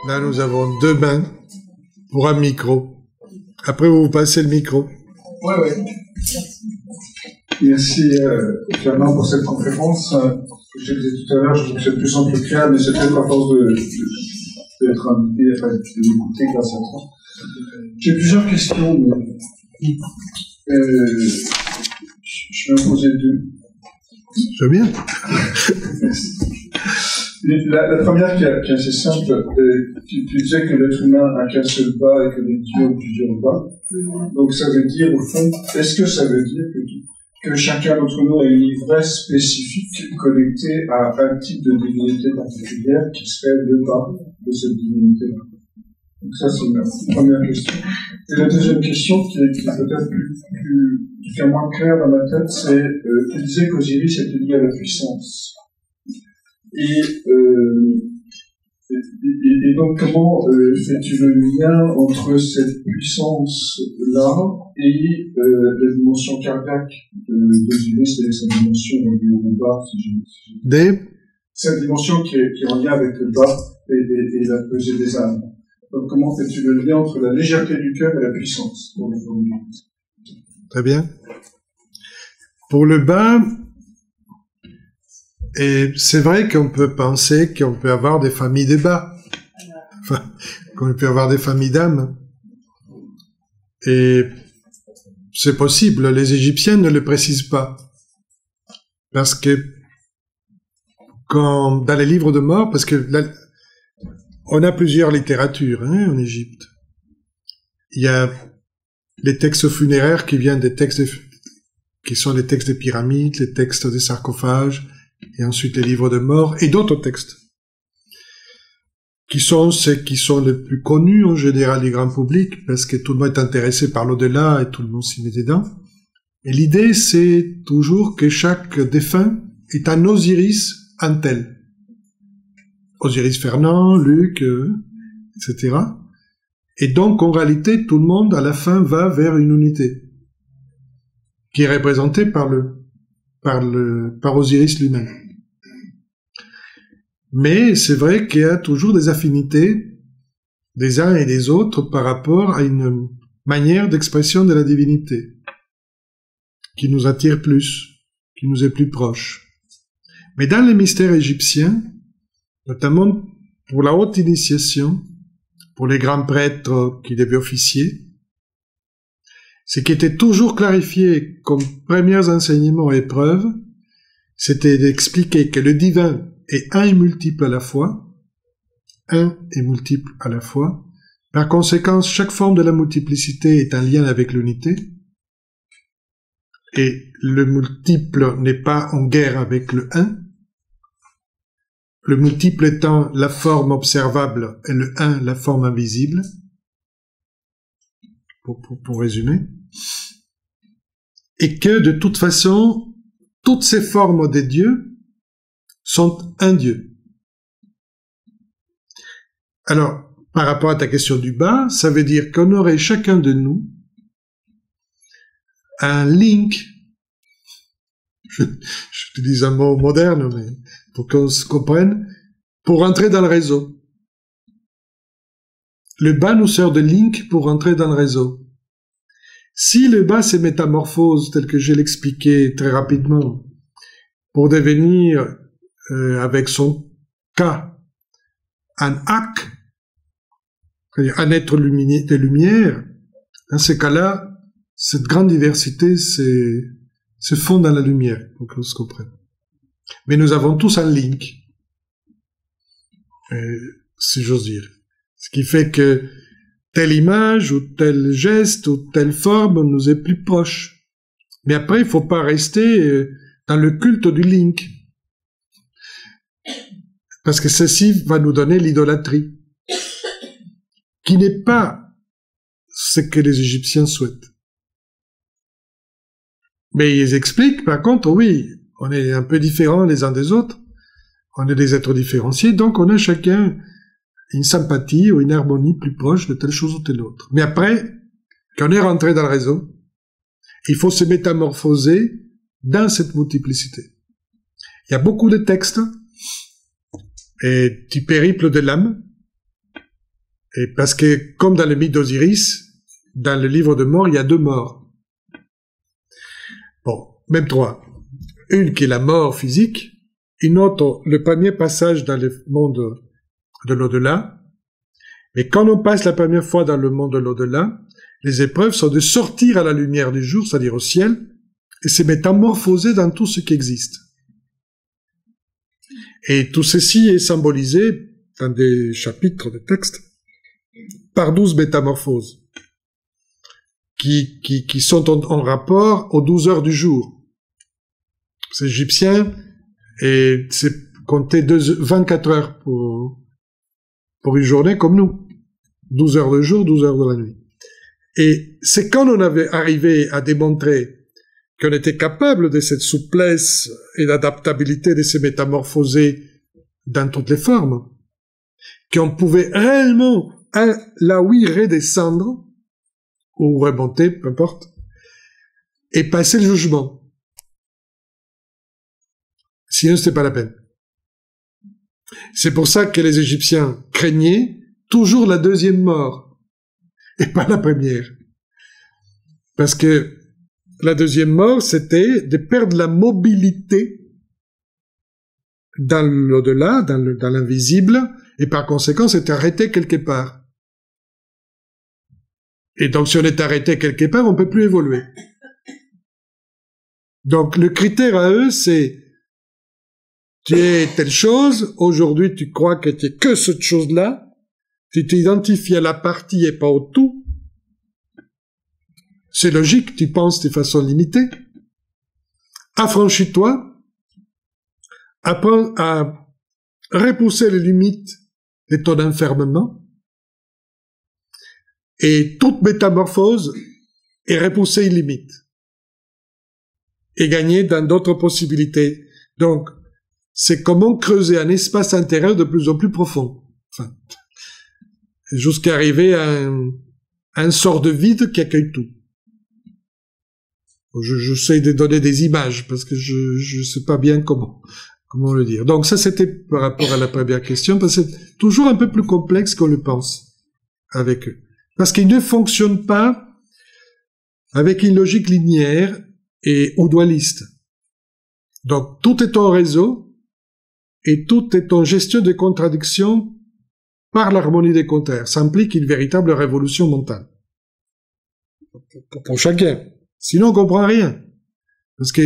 Là, nous avons 2 mains pour un micro. Après, vous passez le micro. Ouais. Merci, Fernand, pour cette conférence. Je disais tout à l'heure, je trouve que c'est de plus en plus clair, mais c'est peut-être à force d'être invité, enfin, de m'écouter grâce à toi. J'ai plusieurs questions, mais je vais en poser 2. C'est bien. La première qui est assez simple, tu disais que l'être humain a qu'un seul bas et que les dieux ont plusieurs bas. Donc ça veut dire, au fond, est-ce que ça veut dire que chacun d'entre nous a une ivresse spécifique connectée à un type de divinité particulière qui serait le bas de cette divinité-là? Donc ça, c'est la première question. Et la deuxième question, qui est peut-être qui est moins claire dans ma tête, c'est, tu disais qu'Osiris était lié à la puissance. Et donc, comment fais-tu le lien entre cette puissance-là et la dimension cardiaque d'Osiris et sa dimension du bas, cette dimension qui est en lien avec le bas et la pesée des âmes. Donc, comment fais-tu le lien entre la légèreté du cœur et la puissance? Très bien. Pour le bas, et c'est vrai qu'on peut penser qu'on peut avoir des familles de bas. Enfin, qu'on peut avoir des familles d'âmes. Et c'est possible. Les Égyptiens ne le précisent pas. Parce que dans les livres de mort, parce que on a plusieurs littératures en Égypte. Il y a les textes funéraires qui viennent des textes qui sont les textes des pyramides, les textes des sarcophages, et ensuite les livres de mort, et d'autres textes, qui sont ceux qui sont les plus connus en général du grand public, parce que tout le monde est intéressé par l'au-delà et tout le monde s'y met dedans. Et l'idée, c'est toujours que chaque défunt est un Osiris un tel. Osiris Fernand, Luc, etc. Et donc, en réalité, tout le monde, à la fin, va vers une unité, qui est représentée par Osiris lui-même. Mais c'est vrai qu'il y a toujours des affinités des uns et des autres par rapport à une manière d'expression de la divinité qui nous attire plus, qui nous est plus proche. Mais dans les mystères égyptiens, notamment pour la haute initiation, pour les grands prêtres qui devaient officier, ce qui était toujours clarifié comme premiers enseignements et preuves, c'était d'expliquer que le divin est un et multiple à la fois, un et multiple à la fois. Par conséquent, chaque forme de la multiplicité est un lien avec l'unité, et le multiple n'est pas en guerre avec le un, le multiple étant la forme observable et le un la forme invisible, pour résumer, et que de toute façon, toutes ces formes des dieux sont un Dieu. Alors, par rapport à ta question du bas, ça veut dire qu'on aurait chacun de nous un link, je utilise un mot moderne, mais pour qu'on se comprenne, pour entrer dans le réseau. Le bas nous sert de link pour entrer dans le réseau. Si le bas se métamorphose, tel que je l'expliquais très rapidement, pour devenir, avec son cas, un ak, c'est-à-dire un être de lumière, dans ces cas-là, cette grande diversité se fond dans la lumière, pour qu'on se comprenne. Mais nous avons tous un link, si j'ose dire. Ce qui fait que telle image, ou tel geste, ou telle forme nous est plus proche. Mais après, il faut pas rester dans le culte du link. Parce que ceci va nous donner l'idolâtrie, qui n'est pas ce que les Égyptiens souhaitent. Mais ils expliquent, par contre, oui, on est un peu différents les uns des autres, on est des êtres différenciés, donc on a chacun une sympathie ou une harmonie plus proche de telle chose ou telle autre. Mais après, quand on est rentré dans le réseau, il faut se métamorphoser dans cette multiplicité. Il y a beaucoup de textes, et du périple de l'âme, Et parce que, comme dans le mythe d'Osiris, dans le livre de mort, il y a 2 morts. Bon, même 3. Une qui est la mort physique, une autre, le premier passage dans le monde de l'au-delà. Mais quand on passe la première fois dans le monde de l'au-delà, les épreuves sont de sortir à la lumière du jour, c'est-à-dire au ciel, et se métamorphoser dans tout ce qui existe. Et tout ceci est symbolisé dans des chapitres de textes par 12 métamorphoses qui sont en rapport aux 12 heures du jour. C'est égyptien et c'est compté 24 heures pour une journée comme nous. 12 heures de jour, 12 heures de la nuit. Et c'est quand on avait arrivé à démontrer qu'on était capable de cette souplesse et d'adaptabilité de se métamorphoser dans toutes les formes, qu'on pouvait réellement, là oui, redescendre, ou remonter, peu importe, et passer le jugement. Sinon, c'était pas la peine. C'est pour ça que les Égyptiens craignaient toujours la 2e mort, et pas la première. Parce que la 2e mort, c'était de perdre la mobilité dans l'au-delà, dans l'invisible, et par conséquent, c'est arrêté quelque part. Et donc, si on est arrêté quelque part, on peut plus évoluer. Donc, le critère à eux, c'est tu es telle chose, aujourd'hui tu crois que tu es que cette chose-là, tu t'identifies à la partie et pas au tout. C'est logique, tu penses de façon limitée. Affranchis-toi, apprends à repousser les limites de ton enfermement, et toute métamorphose est repousser une limite, et gagner dans d'autres possibilités. Donc, c'est comment creuser un espace intérieur de plus en plus profond. Enfin, jusqu'à arriver à un sort de vide qui accueille tout. J'essaie de donner des images, parce que je sais pas bien comment le dire. Donc ça, c'était par rapport à la première question, parce que c'est toujours un peu plus complexe qu'on le pense avec eux. Parce qu'ils ne fonctionnent pas avec une logique linéaire ou dualiste. Donc tout est en réseau, et tout est en gestion des contradictions par l'harmonie des contraires. Ça implique une véritable révolution mentale. Pour chacun. Sinon, on comprend rien. Parce que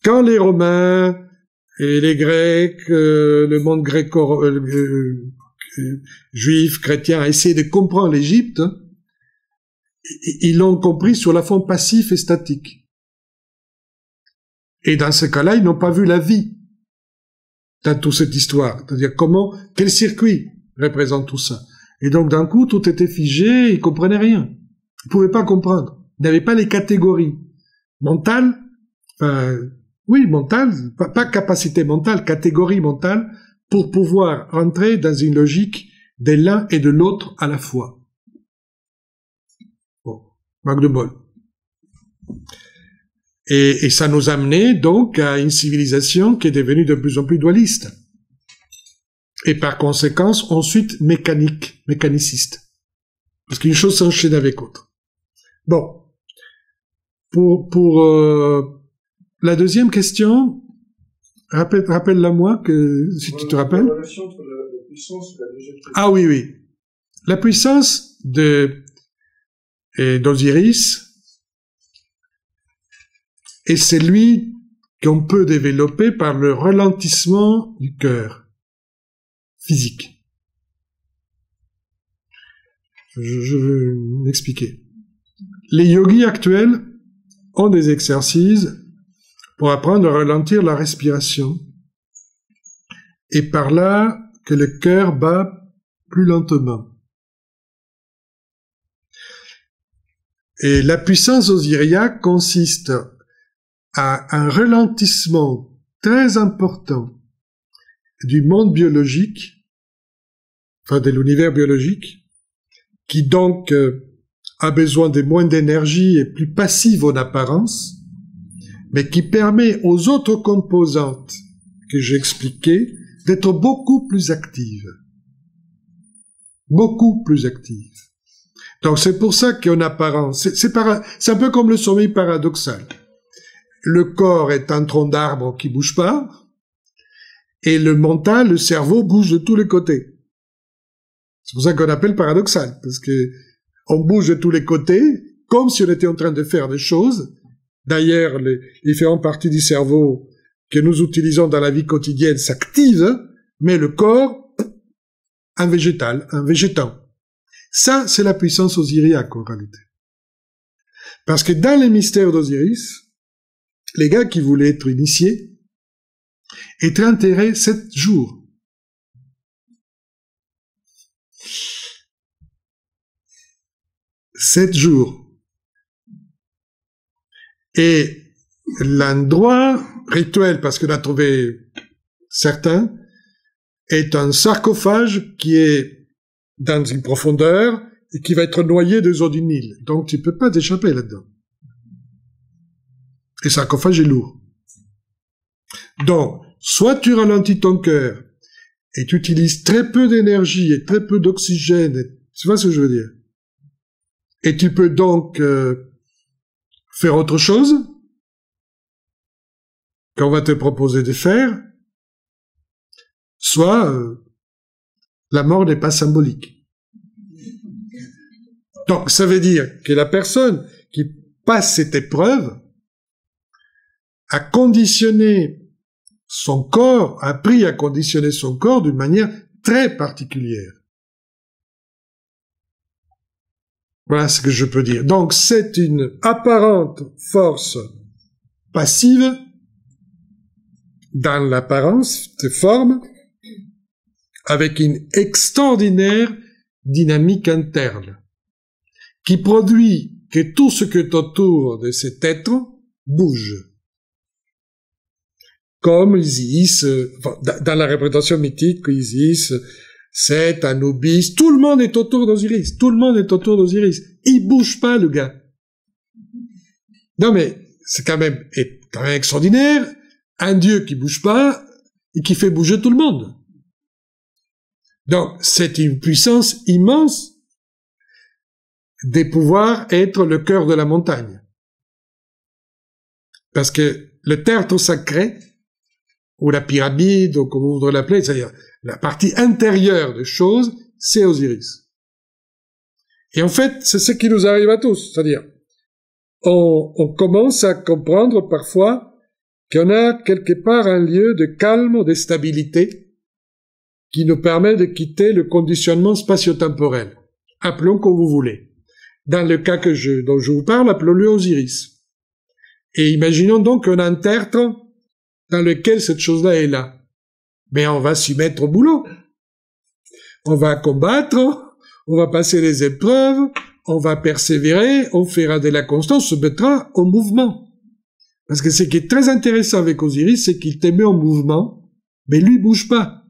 quand les Romains et les Grecs, le monde juif, chrétien, a essayé de comprendre l'Égypte, ils l'ont compris sur la forme passif et statique. Et dans ce cas-là, ils n'ont pas vu la vie dans toute cette histoire. C'est-à-dire quel circuit représente tout ça. Et donc, d'un coup, tout était figé, ils comprenaient rien. Ils ne pouvaient pas comprendre. Ils n'avaient pas les catégories mentales, mentale, pas capacité mentale, catégorie mentale, pour pouvoir rentrer dans une logique de l'un et de l'autre à la fois. Bon, manque de bol. Et ça nous a amené donc à une civilisation qui est devenue de plus en plus dualiste. Et par conséquent, ensuite mécaniciste. Parce qu'une chose s'enchaîne avec l'autre. Bon. Pour la deuxième question, rappelle-la moi si tu te rappelles. La relation entre la puissance et la légèreté. Ah oui. La puissance d'Osiris est celui qu'on peut développer par le ralentissement du cœur physique. Je vais m'expliquer. Les yogis actuels ont des exercices pour apprendre à ralentir la respiration et par là que le cœur bat plus lentement. Et la puissance osiriaque consiste à un ralentissement très important du monde biologique, enfin de l'univers biologique, qui donc a besoin de moins d'énergie et plus passive en apparence, mais qui permet aux autres composantes que j'ai expliquées d'être beaucoup plus actives. beaucoup plus active. Donc c'est pour ça qu'en apparence, c'est un peu comme le sommeil paradoxal. Le corps est un tronc d'arbre qui bouge pas, et le mental, le cerveau bouge de tous les côtés. C'est pour ça qu'on appelle paradoxal, parce que on bouge de tous les côtés, comme si on était en train de faire des choses. D'ailleurs, les différentes parties du cerveau que nous utilisons dans la vie quotidienne s'activent, mais le corps, un végétal, un végétant. Ça, c'est la puissance osiriaque, en réalité. Parce que dans les mystères d'Osiris, les gars qui voulaient être initiés étaient enterrés 7 jours. Et l'endroit rituel, parce qu'on a trouvé certains, est un sarcophage qui est dans une profondeur et qui va être noyé des eaux du Nil. Donc tu peux pas t'échapper là-dedans. Et le sarcophage est lourd. Donc, soit tu ralentis ton cœur et tu utilises très peu d'énergie et très peu d'oxygène, tu vois ce que je veux dire? Et tu peux donc faire autre chose qu'on va te proposer de faire, soit la mort n'est pas symbolique. Donc ça veut dire que la personne qui passe cette épreuve a conditionné son corps, a appris à conditionner son corps d'une manière très particulière. Voilà ce que je peux dire. Donc c'est une apparente force passive dans l'apparence de forme avec une extraordinaire dynamique interne qui produit que tout ce qui est autour de cet être bouge. Comme Isis, dans la représentation mythique, Isis, Seth, Anubis, tout le monde est autour d'Osiris. Tout le monde est autour d'Osiris. Il bouge pas, le gars. Non mais, c'est quand même extraordinaire. Un dieu qui bouge pas et qui fait bouger tout le monde. Donc, c'est une puissance immense de pouvoir être le cœur de la montagne. Parce que le tertre sacré, ou la pyramide, ou comme vous voudrez l'appeler, c'est-à-dire la partie intérieure des choses, c'est Osiris. Et en fait, c'est ce qui nous arrive à tous. C'est-à-dire, on commence à comprendre parfois qu'on a quelque part un lieu de calme, de stabilité, qui nous permet de quitter le conditionnement spatio-temporel. Appelons comme vous voulez. Dans le cas dont je vous parle, appelons-le Osiris. Et imaginons donc qu'on a un tertre dans lequel cette chose-là est là. Mais on va s'y mettre au boulot. On va combattre, on va passer les épreuves, on va persévérer, on fera de la constance, on se mettra au mouvement. Parce que ce qui est très intéressant avec Osiris, c'est qu'il te met en mouvement, mais lui bouge pas.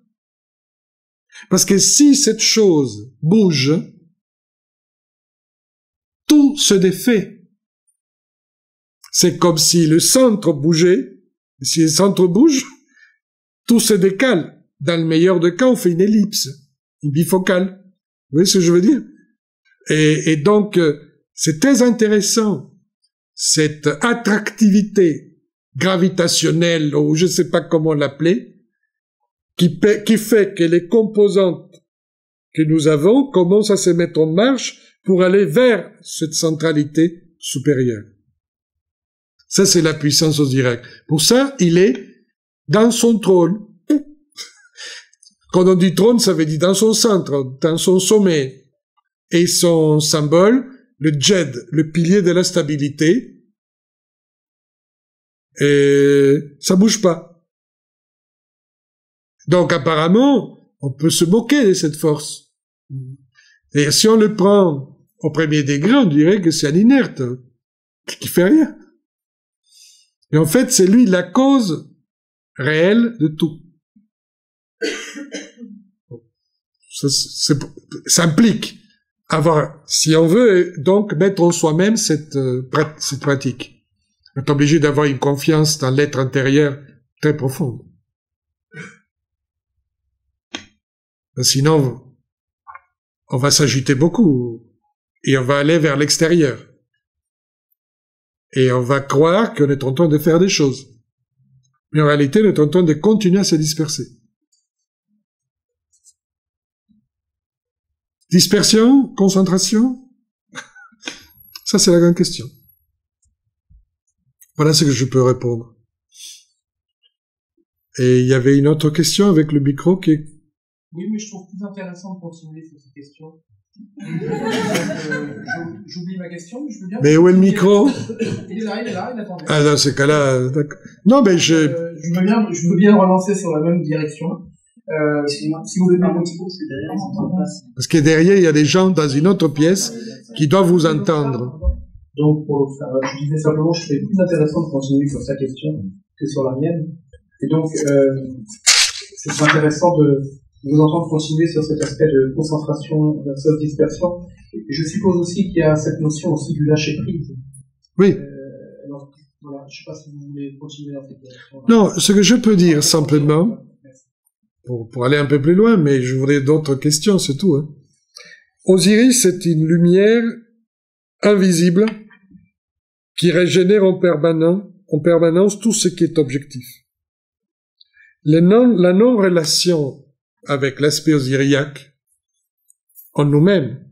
Parce que si cette chose bouge, tout se défait. C'est comme si le centre bougeait. Si le centre bouge, tout se décale. Dans le meilleur des cas, on fait une ellipse, une bifocale. Vous voyez ce que je veux dire? Et donc, c'est très intéressant, cette attractivité gravitationnelle, ou je ne sais pas comment l'appeler, qui fait que les composantes que nous avons commencent à se mettre en marche pour aller vers cette centralité supérieure. Ça, c'est la puissance osiriaque. Pour ça, il est dans son trône. Quand on dit trône, ça veut dire dans son centre, dans son sommet. Et son symbole, le djed, le pilier de la stabilité, et ça bouge pas. Donc, apparemment, on peut se moquer de cette force. Et si on le prend au premier degré, on dirait que c'est un inerte, qui fait rien. Et en fait, c'est lui la cause réelle de tout. Ça implique avoir, si on veut, donc mettre en soi-même cette pratique. On est obligé d'avoir une confiance dans l'être intérieur très profonde. Sinon, on va s'agiter beaucoup et on va aller vers l'extérieur. Et on va croire qu'on est en train de faire des choses. Mais en réalité, on est en train de continuer à se disperser. Dispersion, concentration, ça c'est la grande question. Voilà ce que je peux répondre. Et il y avait une autre question avec le micro qui est... Oui, mais je trouve plus intéressant de continuer sur cette question. J'oublie ma question, mais je veux bien... Mais où est le micro? Il est là, il attendait. Ah, dans ces cas-là, d'accord. Non, mais je veux bien relancer sur la même direction. Si vous voulez bien continuer, c'est derrière. Parce que derrière, il y a des gens dans une autre pièce qui doivent vous entendre. Donc, je disais simplement, je trouvais plus intéressant de continuer sur sa question que sur la mienne. Et donc, c'est intéressant de vous entendre continuer sur cet aspect de concentration versus dispersion. Et je suppose aussi qu'il y a cette notion aussi du lâcher-prise. Oui. Alors, voilà, je ne sais pas si vous voulez continuer dans cette direction. Non, ce que je peux dire simplement, pour aller un peu plus loin, mais je voudrais d'autres questions, c'est tout. Hein. Osiris est une lumière invisible qui régénère en permanence tout ce qui est objectif. La non-relation avec l'aspect osiriaque en nous-mêmes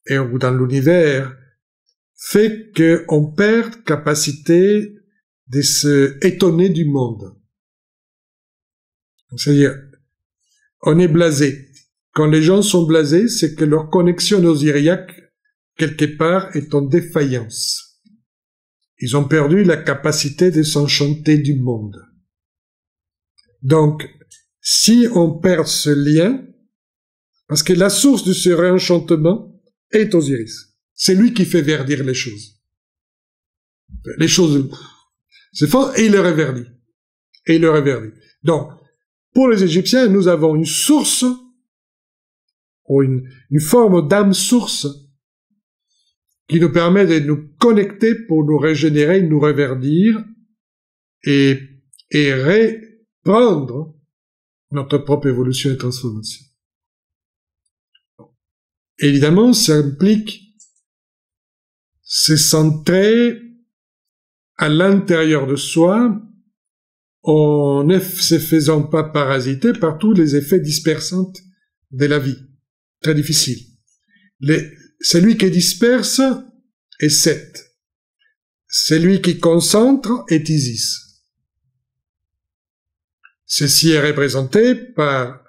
et dans l'univers fait qu'on perd capacité de se étonner du monde. C'est-à-dire, on est blasé. Quand les gens sont blasés, c'est que leur connexion osiriaque, quelque part, est en défaillance. Ils ont perdu la capacité de s'enchanter du monde. Donc, si on perd ce lien, parce que la source de ce réenchantement est Osiris. C'est lui qui fait verdir les choses. Les choses, c'est fort, et il le réverdit. Et il le réverdit. Donc, pour les Égyptiens, nous avons une source, ou une forme d'âme source, qui nous permet de nous connecter pour nous régénérer, nous réverdir, et reprendre notre propre évolution et transformation. Évidemment, ça implique se centrer à l'intérieur de soi en ne se faisant pas parasiter par tous les effets dispersants de la vie. Très difficile. Celui qui disperse est Seth. Celui qui concentre est Isis. Ceci est représenté par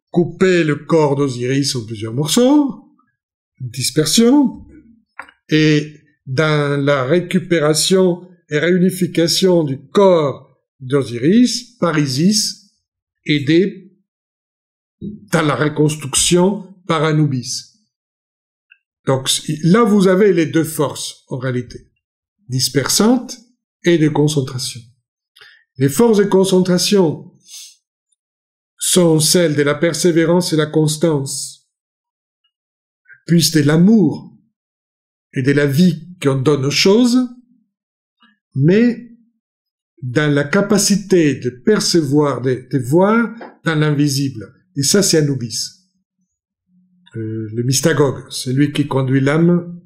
couper le corps d'Osiris en plusieurs morceaux, dispersion, et dans la récupération et réunification du corps d'Osiris par Isis, aidé dans la reconstruction par Anubis. Donc là, vous avez les deux forces, en réalité, dispersantes et de concentration. Les forces de concentration sont celles de la persévérance et la constance, puis de l'amour et de la vie qu'on donne aux choses, mais dans la capacité de percevoir, de voir dans l'invisible. Et ça, c'est Anubis. Le mystagogue, c'est lui qui conduit l'âme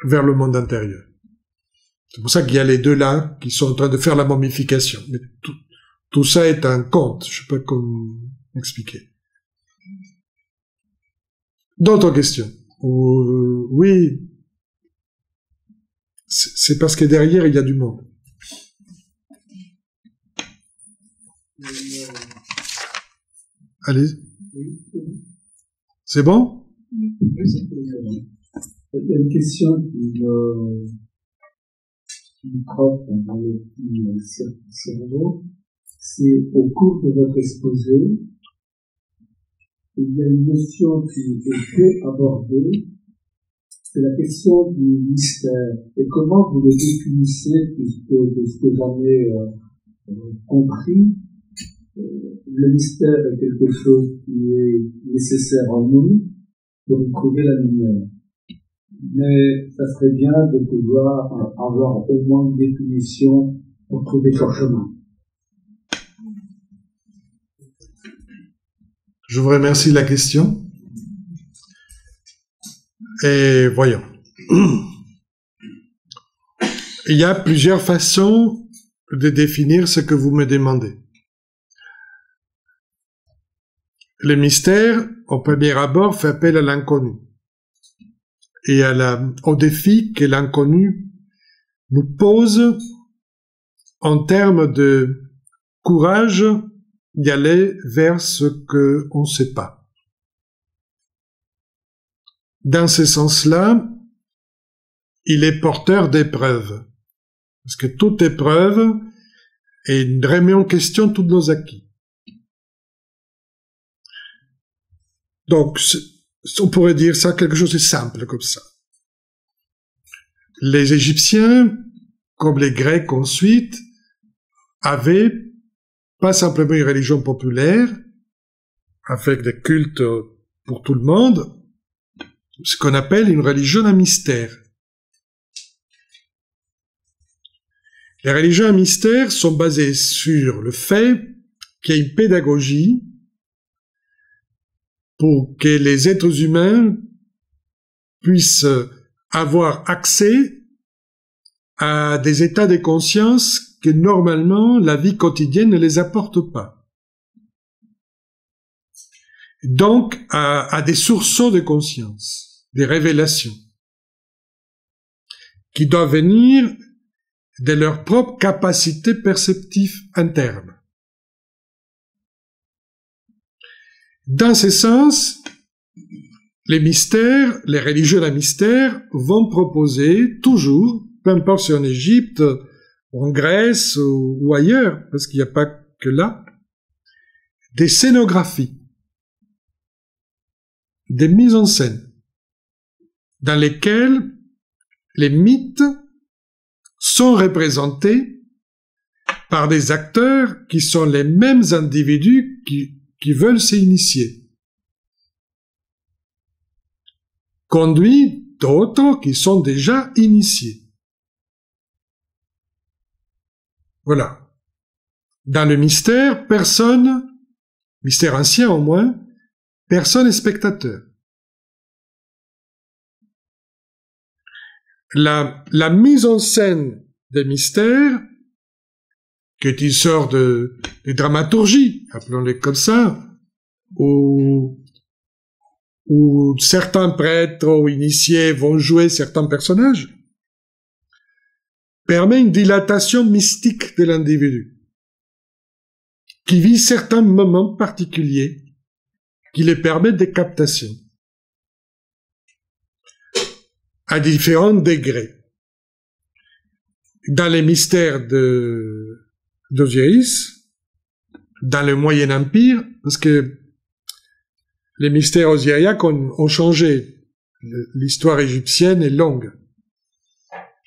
vers le monde intérieur. C'est pour ça qu'il y a les deux là qui sont en train de faire la momification. Mais tout ça est un conte, je ne sais pas comment expliquer. D'autres questions? Oui, c'est parce que derrière il y a du monde. Allez. C'est bon? Il y a une question qui me trotte dans le cerveau. C'est au cours de votre exposé, il y a une notion qui est peu abordée, c'est la question du mystère. Et comment vous le définissez, puisque de ce que j'en ai compris, le mystère est quelque chose qui est nécessaire en nous pour y trouver la lumière. Mais ça serait bien de pouvoir avoir au moins une définition pour trouver son chemin. Je vous remercie de la question. Et voyons. Il y a plusieurs façons de définir ce que vous me demandez. Le mystère, au premier abord, fait appel à l'inconnu et au défi que l'inconnu nous pose en termes de courage d'y aller vers ce qu'on ne sait pas. Dans ce sens-là, il est porteur d'épreuves. Parce que toute épreuve remet en question tous nos acquis. Donc, on pourrait dire ça quelque chose de simple comme ça. Les Égyptiens, comme les Grecs ensuite, avaient pas simplement une religion populaire, avec des cultes pour tout le monde, ce qu'on appelle une religion à mystère. Les religions à mystère sont basées sur le fait qu'il y a une pédagogie pour que les êtres humains puissent avoir accès à des états de conscience que normalement la vie quotidienne ne les apporte pas. Donc à des sourceaux de conscience, des révélations, qui doivent venir de leur propre capacité perceptive interne. Dans ce sens, les mystères, les religions à mystère vont proposer toujours, peu importe si en Égypte, en Grèce ou ailleurs, parce qu'il n'y a pas que là, des scénographies, des mises en scène, dans lesquelles les mythes sont représentés par des acteurs qui sont les mêmes individus qui veulent s'initier, conduits d'autres qui sont déjà initiés. Voilà. Dans le mystère, mystère ancien au moins, personne n'est spectateur. La mise en scène des mystères, qui est une sorte de dramaturgie, appelons-les comme ça, où certains prêtres ou initiés vont jouer certains personnages, permet une dilatation mystique de l'individu, qui vit certains moments particuliers, qui les permettent des captations, à différents degrés. Dans les mystères d'Osiris, dans le Moyen Empire, parce que les mystères osiriaques ont changé. L'histoire égyptienne est longue.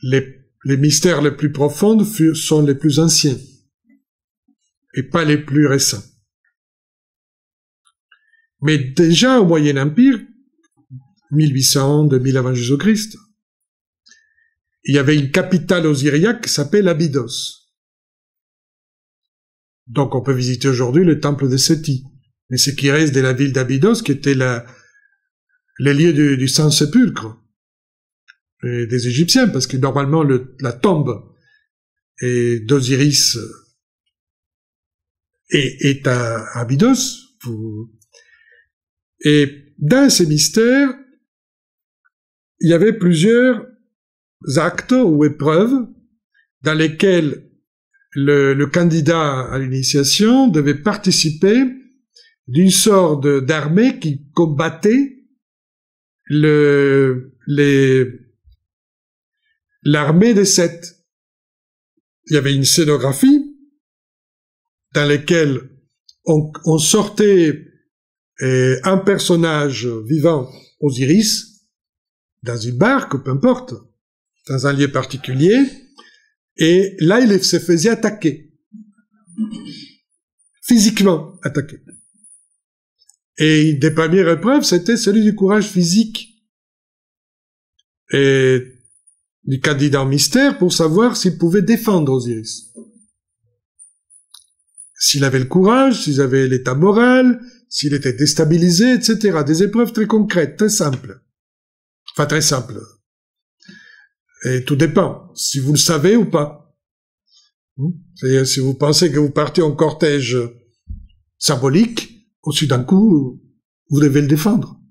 Les mystères les plus profonds sont les plus anciens, et pas les plus récents. Mais déjà au Moyen Empire, 1800, 2000 avant Jésus-Christ, il y avait une capitale osiriaque qui s'appelle Abydos. Donc on peut visiter aujourd'hui le temple de Séti. Mais ce qui reste de la ville d'Abydos, qui était les lieux du Saint-Sépulcre des Égyptiens, parce que normalement la tombe d'Osiris est à Abydos. Et dans ces mystères, il y avait plusieurs actes ou épreuves dans lesquels le candidat à l'initiation devait participer d'une sorte d'armée qui combattait l'armée des Seth. Il y avait une scénographie dans laquelle on sortait un personnage vivant, Osiris, dans une barque, peu importe, dans un lieu particulier, et là, il se faisait attaquer. Physiquement attaquer. Et une des premières épreuves, c'était celui du courage physique et du candidat en mystère pour savoir s'il pouvait défendre Osiris. S'il avait le courage, s'il avait l'état moral, s'il était déstabilisé, etc. Des épreuves très concrètes, très simples. Enfin, très simples. Et tout dépend, si vous le savez ou pas. C'est-à-dire, si vous pensez que vous partez en cortège symbolique, aussi d'un coup, vous devez le défendre.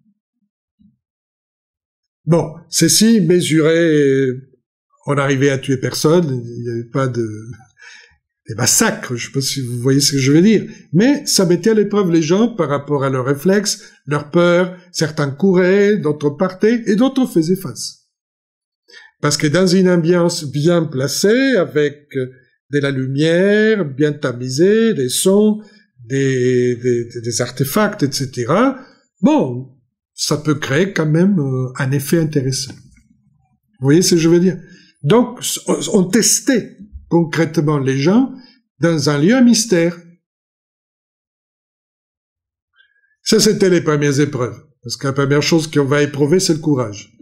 Bon, ceci mesuré, on n'arrivait à tuer personne, il n'y avait pas des massacres, je ne sais pas si vous voyez ce que je veux dire, mais ça mettait à l'épreuve les gens par rapport à leurs réflexes, leurs peurs, certains couraient, d'autres partaient, et d'autres faisaient face. Parce que dans une ambiance bien placée, avec de la lumière, bien tamisée, des sons, des artefacts, etc., bon, ça peut créer quand même un effet intéressant. Vous voyez ce que je veux dire? Donc, on testait concrètement les gens dans un lieu à mystère. Ça, c'était les premières épreuves. Parce que la première chose qu'on va éprouver, c'est le courage.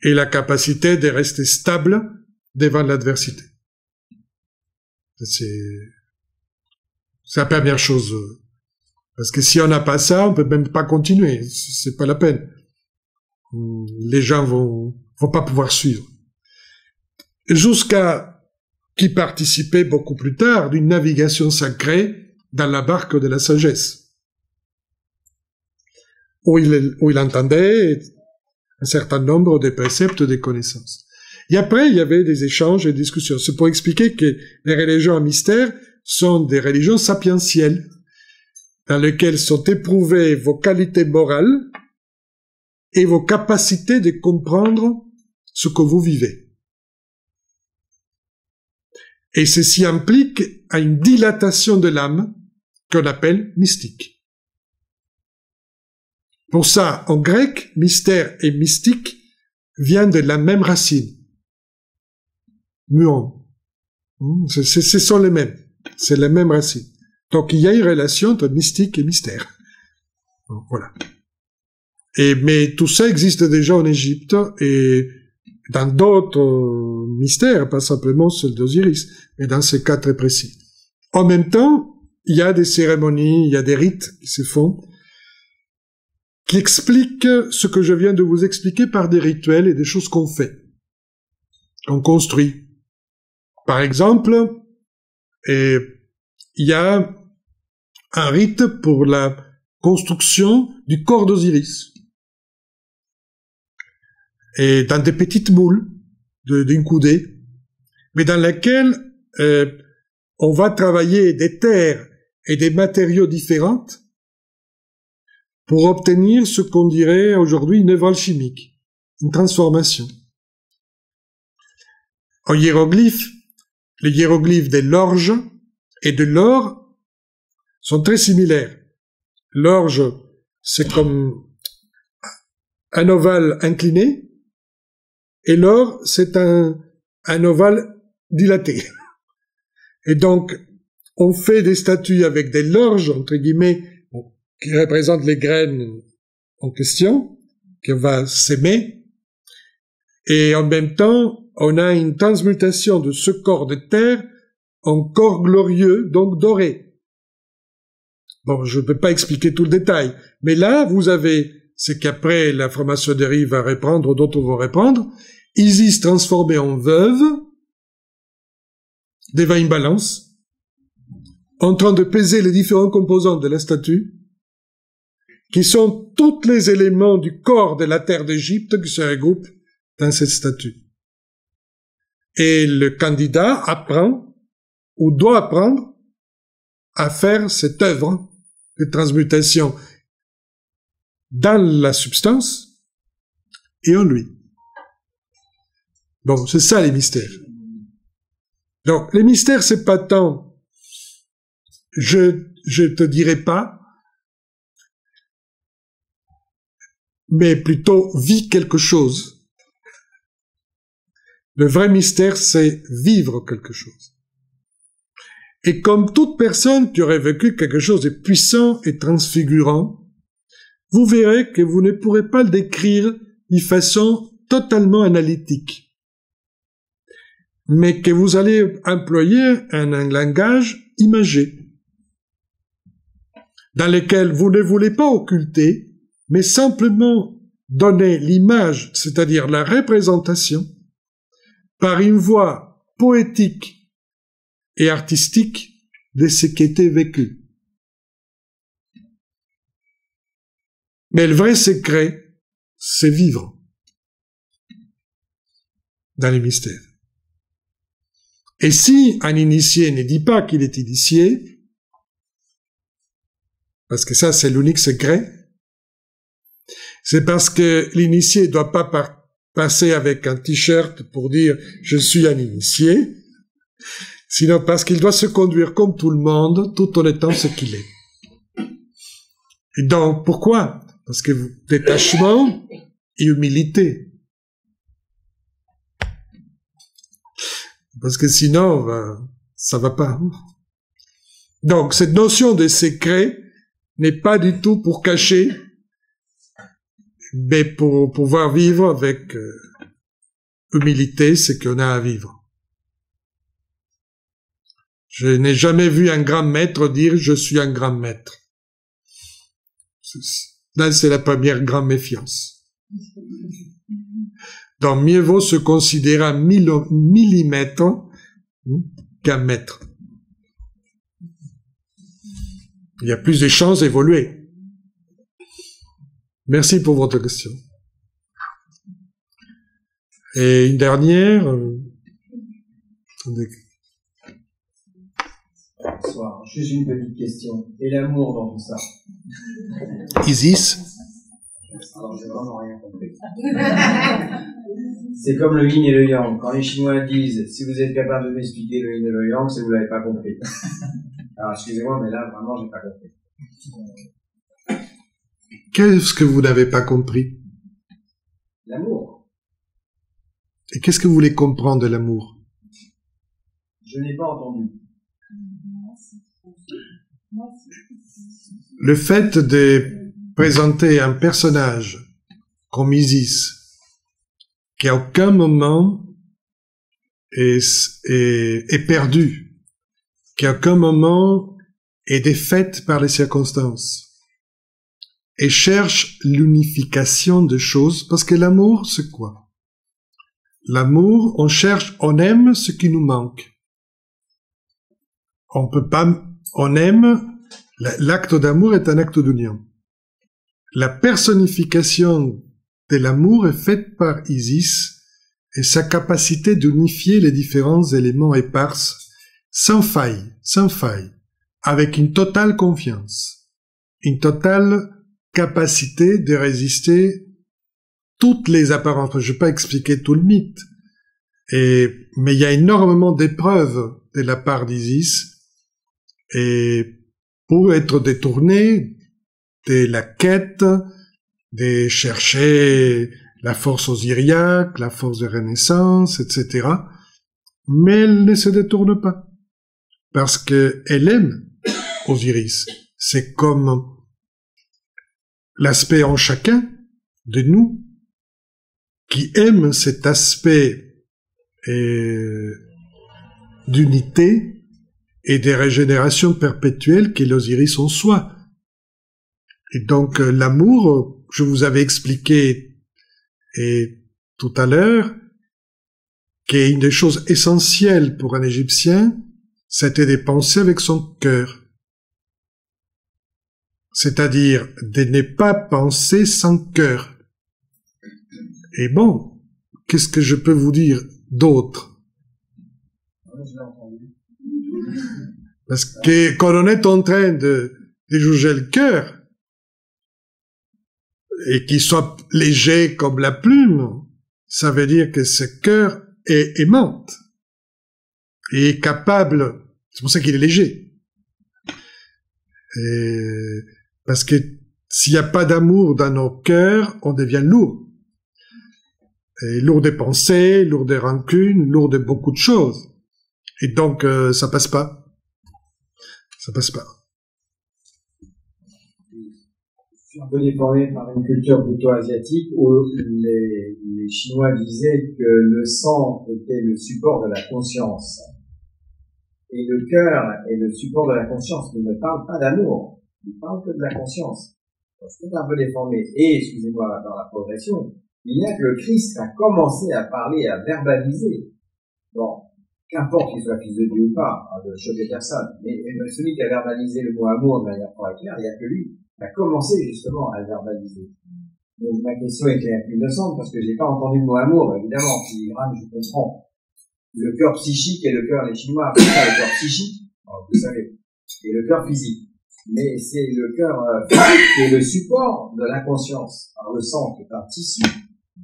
Et la capacité de rester stable devant l'adversité. C'est la première chose. Parce que si on n'a pas ça, on peut même pas continuer. C'est pas la peine. Les gens vont pas pouvoir suivre. Jusqu'à qui participait beaucoup plus tard d'une navigation sacrée dans la barque de la sagesse. Où il entendait un certain nombre de préceptes, de connaissances. Et après, il y avait des échanges et des discussions. C'est pour expliquer que les religions à mystère sont des religions sapientielles, dans lesquelles sont éprouvées vos qualités morales et vos capacités de comprendre ce que vous vivez. Et ceci implique une dilatation de l'âme qu'on appelle mystique. Pour ça, en grec, mystère et mystique viennent de la même racine. Muon. Ce sont les mêmes. C'est les mêmes racines. Donc, il y a une relation entre mystique et mystère. Donc, voilà. Mais tout ça existe déjà en Égypte et dans d'autres mystères, pas simplement ceux d'Osiris, mais dans ces cas très précis. En même temps, il y a des cérémonies, il y a des rites qui se font, qui expliquent ce que je viens de vous expliquer par des rituels et des choses qu'on fait, qu'on construit. Par exemple, il y a un rite pour la construction du corps d'Osiris. Et dans des petites moules d'une coudée, mais dans lesquelles on va travailler des terres et des matériaux différents pour obtenir ce qu'on dirait aujourd'hui une œuvre alchimique, une transformation. En hiéroglyphe, les hiéroglyphes de l'orge et de l'or sont très similaires. L'orge, c'est comme un ovale incliné, et l'or, c'est un ovale dilaté. Et donc, on fait des statues avec des lorges, entre guillemets, qui représentent les graines en question, qu'on va s'aimer, et en même temps, on a une transmutation de ce corps de terre en corps glorieux, donc doré. Bon, je ne peux pas expliquer tout le détail, mais là, vous avez, c'est qu'après la franc-maçonnerie va reprendre, d'autres vont reprendre, Isis transformée en veuve, devant une balance, en train de peser les différents composants de la statue, qui sont tous les éléments du corps de la terre d'Égypte qui se regroupent dans cette statue. Et le candidat apprend, ou doit apprendre, à faire cette œuvre de transmutation dans la substance et en lui. Bon, c'est ça les mystères. Donc, les mystères, c'est pas tant, je te dirai pas, mais plutôt vis quelque chose. Le vrai mystère, c'est vivre quelque chose. Et comme toute personne qui aurait vécu quelque chose de puissant et transfigurant, vous verrez que vous ne pourrez pas le décrire d'une façon totalement analytique, mais que vous allez employer un langage imagé. dans lesquels vous ne voulez pas occulter, mais simplement donner l'image, c'est-à-dire la représentation, par une voie poétique et artistique de ce qui était vécu. Mais le vrai secret, c'est vivre dans les mystères. Et si un initié ne dit pas qu'il est initié, parce que ça c'est l'unique secret, c'est parce que l'initié ne doit pas passer avec un t-shirt pour dire « je suis un initié », sinon parce qu'il doit se conduire comme tout le monde tout en étant ce qu'il est. Et donc, pourquoi? Parce que détachement et humilité. Parce que sinon, ça va pas. Donc, cette notion de secret n'est pas du tout pour cacher, mais pour pouvoir vivre avec humilité ce qu'on a à vivre. Je n'ai jamais vu un grand maître dire « je suis un grand maître ». Là, c'est la première grande méfiance. Donc, mieux vaut se considérer un millimètre qu'un mètre. Il y a plus de chances d'évoluer. Merci pour votre question. Et une dernière. Bonsoir. Juste une petite question. Et l'amour dans tout ça? Isis. Alors, j'ai vraiment rien compris. C'est comme le yin et le yang. Quand les Chinois disent, si vous êtes capable de m'expliquer le yin et le yang, c'est que vous l'avez pas compris. Alors, excusez-moi, mais là, vraiment, j'ai pas compris. Qu'est-ce que vous n'avez pas compris? L'amour. Et qu'est-ce que vous voulez comprendre de l'amour? Je n'ai pas entendu. Le fait de présenter un personnage comme Isis, qui à aucun moment est perdu, qui à aucun moment est défaite par les circonstances, et cherche l'unification de choses, parce que l'amour, c'est quoi? L'amour, on aime ce qui nous manque. On aime, l'acte d'amour est un acte d'union. La personnification de l'amour est faite par Isis et sa capacité d'unifier les différents éléments éparses sans faille, avec une totale confiance, une totale capacité de résister toutes les apparences. Je ne vais pas expliquer tout le mythe, mais il y a énormément d'épreuves de la part d'Isis, et pour être détourné de la quête, de chercher la force osiriaque, la force de renaissance, etc. Mais elle ne se détourne pas, parce qu'elle aime Osiris. C'est comme l'aspect en chacun de nous qui aime cet aspect d'unité et de régénération perpétuelle qu'est l'Osiris en soi. Et donc l'amour, je vous avais expliqué tout à l'heure, qu'une des choses essentielles pour un Égyptien, c'était de penser avec son cœur. C'est-à-dire de ne pas penser sans cœur. Et bon, qu'est-ce que je peux vous dire d'autre? Parce que quand on est en train de juger le cœur, et qu'il soit léger comme la plume, ça veut dire que ce cœur est aimante, et est capable, c'est pour ça qu'il est léger. Parce que s'il n'y a pas d'amour dans nos cœurs, on devient lourd. Et lourd de pensées, lourd de rancunes, lourd de beaucoup de choses. Et donc, ça passe pas. Ça passe pas. Je suis un peu déformé par une culture plutôt asiatique où les Chinois disaient que le sang était le support de la conscience. Et le cœur est le support de la conscience. Ils ne parlent pas d'amour. il parle que de la conscience. C'est un peu déformé. Et, excusez-moi, dans la progression, il y a que le Christ a commencé à parler, à verbaliser. Bon, qu'importe qu'il soit fils de Dieu ou pas, de choquer personne, mais celui qui a verbalisé le mot amour de manière très claire, il y a que lui qui a commencé justement à le verbaliser. Donc ma question était un peu innocente parce que j'ai pas entendu le mot amour, évidemment, puis je comprends. Le cœur psychique et le cœur, les Chinois appellent ça le cœur psychique, vous savez, et le cœur physique. Mais c'est le cœur qui est le support de la conscience. Alors le sang est un tissu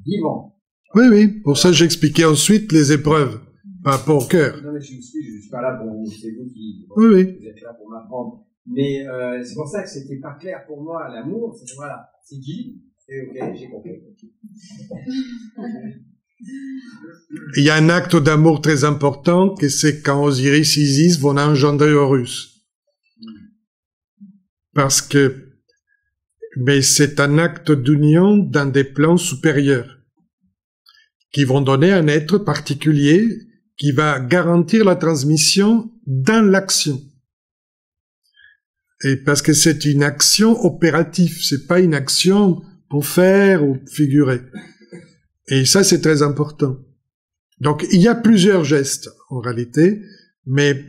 vivant. Oui, oui, pour ça j'expliquais ensuite les épreuves par rapport au cœur. Non mais je suis pas là pour vous, c'est vous qui oui, oui. Vous êtes là pour m'apprendre. Mais c'est pour ça que c'était pas clair pour moi, l'amour, c'est voilà, c'est qui, et ok, j'ai compris. Il y a un acte d'amour très important, que c'est quand Osiris et Isis vont engendrer Horus. Parce que, mais c'est un acte d'union dans des plans supérieurs, qui vont donner un être particulier, qui va garantir la transmission dans l'action. Et parce que c'est une action opérative, c'est pas une action pour faire ou figurer. Et ça, c'est très important. Donc, il y a plusieurs gestes, en réalité, mais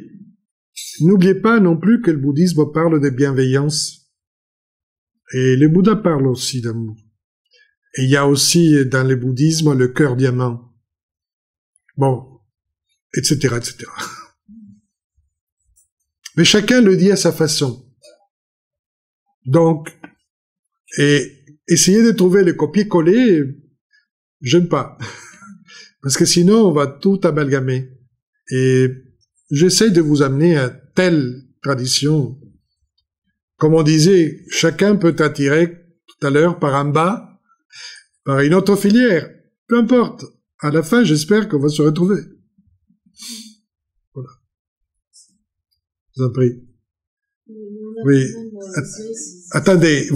n'oubliez pas non plus que le bouddhisme parle de bienveillance. Et le Bouddha parle aussi d'amour. Et il y a aussi, dans le bouddhisme, le cœur diamant. Bon, etc., etc. Mais chacun le dit à sa façon. Donc, et essayez de trouver le copier-coller, j'aime pas. Parce que sinon, on va tout amalgamer. Et j'essaie de vous amener à telle tradition. Comme on disait, chacun peut attirer tout à l'heure par en bas, par une autre filière. Peu importe. À la fin, j'espère qu'on va se retrouver. Voilà. Je vous en prie. Oui. Attendez,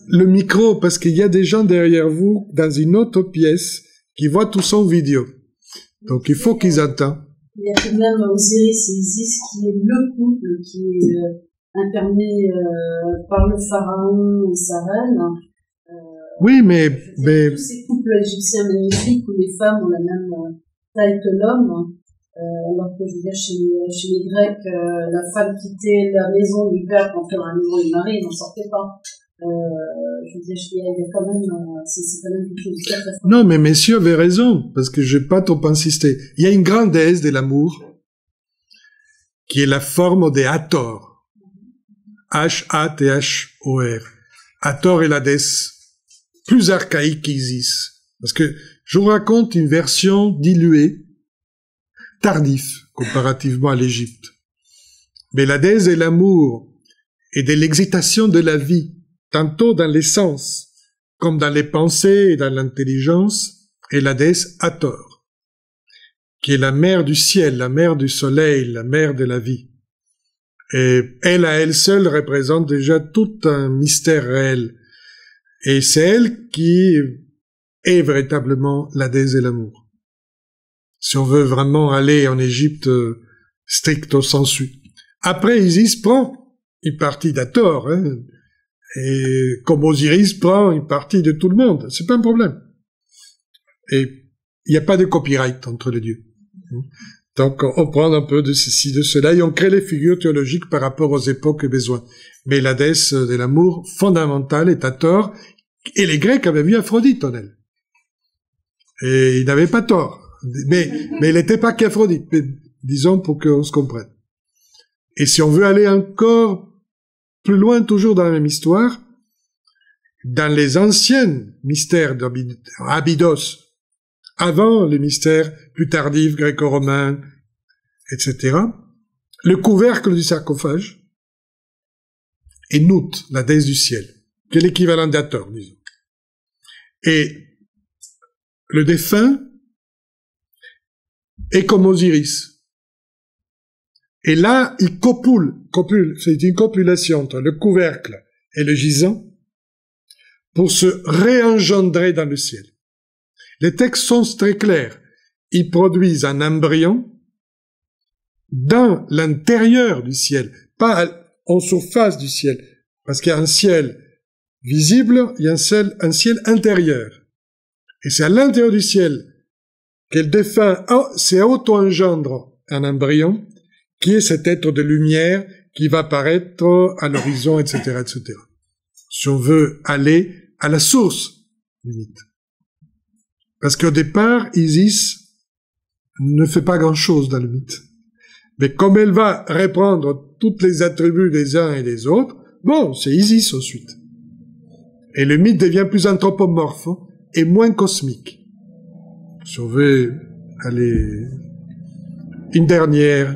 le micro, parce qu'il y a des gens derrière vous, dans une autre pièce, qui voient tout son vidéo. Donc il faut qu'ils entendent. Il y a tout de même Osiris et Isis qui est le couple qui est incarné par le pharaon et sa reine. Oui, mais tous ces couples égyptiens magnifiques où les femmes ont la même taille que l'homme, alors que je veux dire chez les Grecs, la femme quittait la maison du père pour faire la maison du mari, elle n'en sortait pas. Je veux dire, il y a quand même, c'est quand même quelque chose de très très fort. Non, mais messieurs avaient raison, parce que je vais pas trop insister. Il y a une grande déesse de l'amour, qui est la forme de Hathor. H-A-T-H-O-R. Hathor est la déesse plus archaïque qu'Isis. Parce que je vous raconte une version diluée, tardif, comparativement à l'Égypte. Mais la déesse de l'amour et de l'excitation de la vie, tantôt dans les sens, comme dans les pensées et dans l'intelligence, est la déesse Hathor, qui est la mère du ciel, la mère du soleil, la mère de la vie. Et elle, à elle seule, représente déjà tout un mystère réel. Et c'est elle qui est véritablement la déesse de l'amour. Si on veut vraiment aller en Égypte stricto sensu. Après, Isis prend une partie d'Hathor, hein, et comme Osiris prend une partie de tout le monde. C'est pas un problème. Et il n'y a pas de copyright entre les dieux. Donc, on prend un peu de ceci, de cela, et on crée les figures théologiques par rapport aux époques et besoins. Mais la déesse de l'amour fondamentale est Hathor, et les Grecs avaient vu Aphrodite en elle. Et ils n'avaient pas tort. Mais elle n'était pas qu'Aphrodite, disons pour qu'on se comprenne. Et si on veut aller encore plus loin, toujours dans la même histoire, dans les anciens mystères d'Abydos, avant les mystères plus tardifs, gréco-romains, etc., le couvercle du sarcophage est Nout, la déesse du ciel, qui est l'équivalent d'Hathor, disons. Et le défunt est comme Osiris. Et là, il copule, c'est une copulation entre le couvercle et le gisant pour se réengendrer dans le ciel. Les textes sont très clairs. Ils produisent un embryon dans l'intérieur du ciel, pas en surface du ciel, Parce qu'il y a un ciel visible, il y a un ciel intérieur. Et c'est à l'intérieur du ciel qu'elle défend, c'est auto-engendre un embryon, qui est cet être de lumière qui va apparaître à l'horizon, etc., etc. Si on veut aller à la source du mythe. Parce qu'au départ, Isis ne fait pas grand-chose dans le mythe. Mais comme elle va reprendre tous les attributs des uns et des autres, bon, c'est Isis ensuite. Et le mythe devient plus anthropomorphe et moins cosmique. Si on veut aller... Une dernière.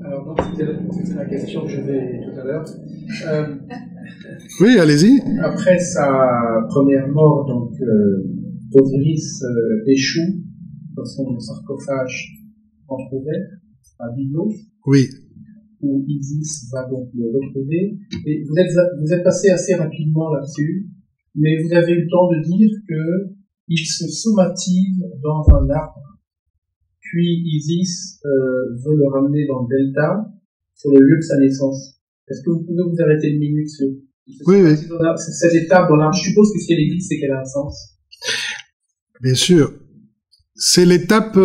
Alors, donc, c'était la question que j'avais tout à l'heure. Oui, allez-y. Après sa première mort, donc, Osiris échoue dans son sarcophage entrouvert à Byblos. Oui. Où Isis va donc le retrouver. Et vous êtes passé assez rapidement là-dessus, mais vous avez eu le temps de dire que il se somatise dans un arbre, puis Isis veut le ramener dans le delta, sur le lieu de sa naissance. Est-ce que vous pouvez vous arrêter une minute sur oui. Cette étape dans l'arbre? Je suppose que si elle existe, c'est qu'elle a un sens. Bien sûr. C'est l'étape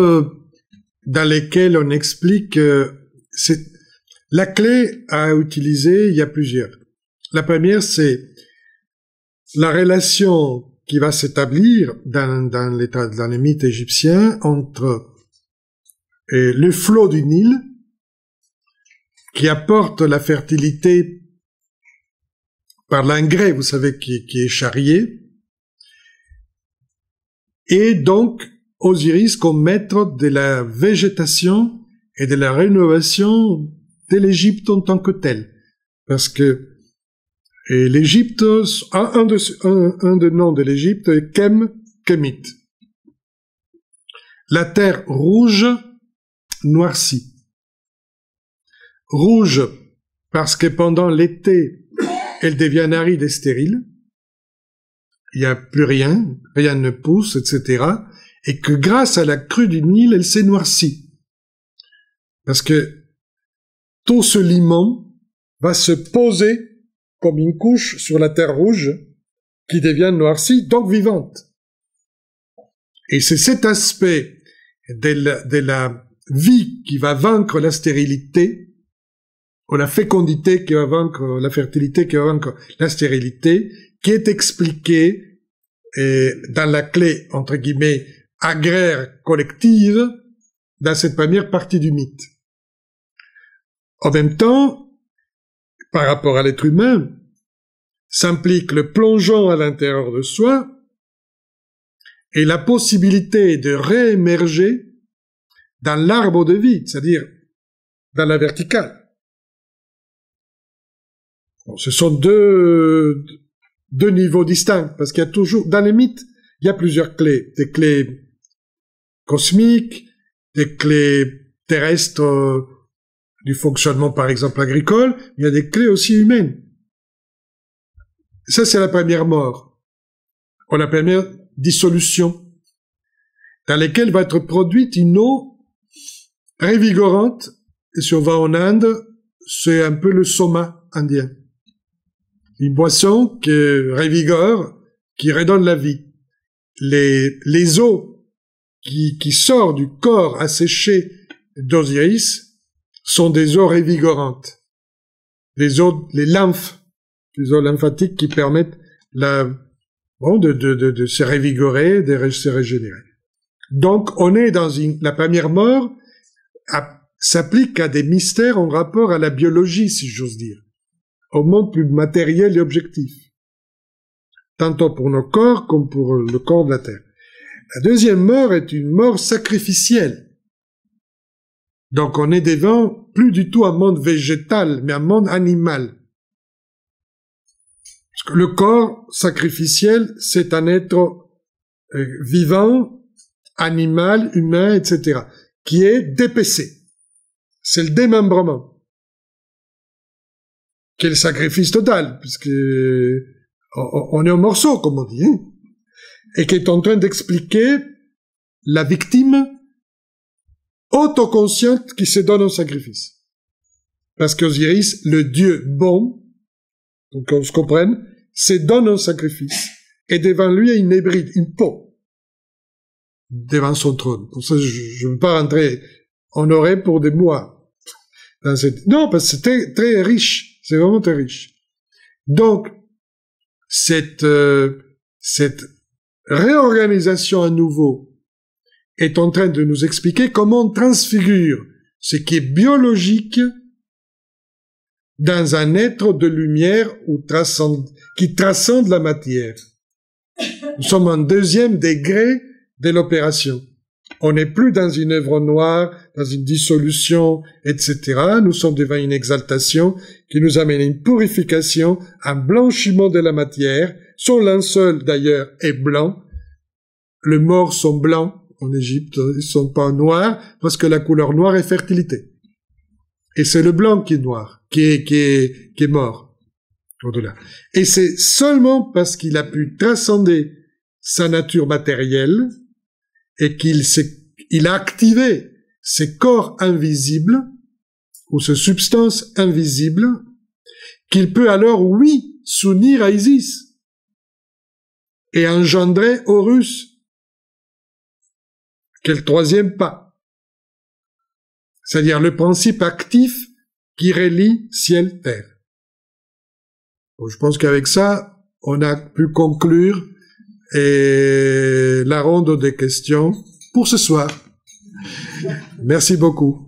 dans laquelle on explique la clé à utiliser, il y a plusieurs. La première, c'est la relation qui va s'établir dans les mythes égyptiens entre le flot du Nil, qui apporte la fertilité par l'engrais, vous savez, qui est charrié, et donc Osiris comme maître de la végétation et de la rénovation de l'Égypte en tant que telle. Parce que l'Égypte, un des noms de l'Égypte est Kemit. La terre rouge noircie. Rouge parce que pendant l'été, elle devient aride et stérile. Il n'y a plus rien, rien ne pousse, etc. Et que grâce à la crue du Nil, elle s'est noircie. Parce que tout ce limon va se poser comme une couche sur la terre rouge qui devient noircie, donc vivante. Et c'est cet aspect de la vie qui va vaincre la stérilité, ou la fécondité qui va vaincre la fertilité, qui va vaincre la stérilité, qui est expliqué dans la clé, entre guillemets, agraire collective, dans cette première partie du mythe. En même temps, par rapport à l'être humain, s'implique le plongeon à l'intérieur de soi et la possibilité de réémerger dans l'arbre de vie, c'est-à-dire dans la verticale. Bon, ce sont deux niveaux distincts, parce qu'il y a toujours, dans les mythes, il y a plusieurs clés. Des clés cosmiques, des clés terrestres, du fonctionnement, par exemple, agricole, il y a des clés aussi humaines. Ça, c'est la première mort. Ou la première dissolution, dans laquelle va être produite une eau révigorante, et si on va en Inde, c'est un peu le soma indien. Une boisson qui révigore, qui redonne la vie. Les eaux qui sortent du corps asséché d'Osiris sont des eaux révigorantes. Les lymphes, les eaux lymphatiques qui permettent de se révigorer, de se régénérer. Donc, on est dans la première mort, s'applique à des mystères en rapport à la biologie, si j'ose dire, au monde plus matériel et objectif, tantôt pour nos corps comme pour le corps de la Terre. La deuxième mort est une mort sacrificielle. Donc on est devant plus du tout un monde végétal, mais un monde animal. Parce que le corps sacrificiel, c'est un être vivant, animal, humain, etc., qui est dépecé. C'est le démembrement, qui est le sacrifice total, puisque on est en morceaux, comme on dit, hein, et qui est en train d'expliquer la victime autoconsciente qui se donne au sacrifice. Parce qu'Osiris, le dieu bon, donc qu'on se comprenne, se donne au sacrifice. Et devant lui, il y a une hybride, une peau, devant son trône. Pour ça, je ne veux pas rentrer honoré pour des mois. Non, parce que c'est très, très riche. C'est vraiment très riche. Donc, cette réorganisation à nouveau est en train de nous expliquer comment on transfigure ce qui est biologique dans un être de lumière qui transcende la matière. Nous sommes en deuxième degré de l'opération. On n'est plus dans une œuvre noire, dans une dissolution, etc. Nous sommes devant une exaltation qui nous amène à une purification, un blanchiment de la matière. Son linceul, d'ailleurs, est blanc. Les morts sont blancs en Égypte, ils sont pas noirs, parce que la couleur noire est fertilité. Et c'est le blanc qui est noir, qui est mort. Au-delà. Et c'est seulement parce qu'il a pu transcender sa nature matérielle et qu'il a activé ces corps invisibles ou ces substances invisibles qu'il peut alors, oui, s'unir à Isis et engendrer Horus, qui est le troisième pas. C'est-à-dire le principe actif qui relie ciel-terre. Bon, je pense qu'avec ça, on a pu conclure la ronde des questions pour ce soir. Merci beaucoup.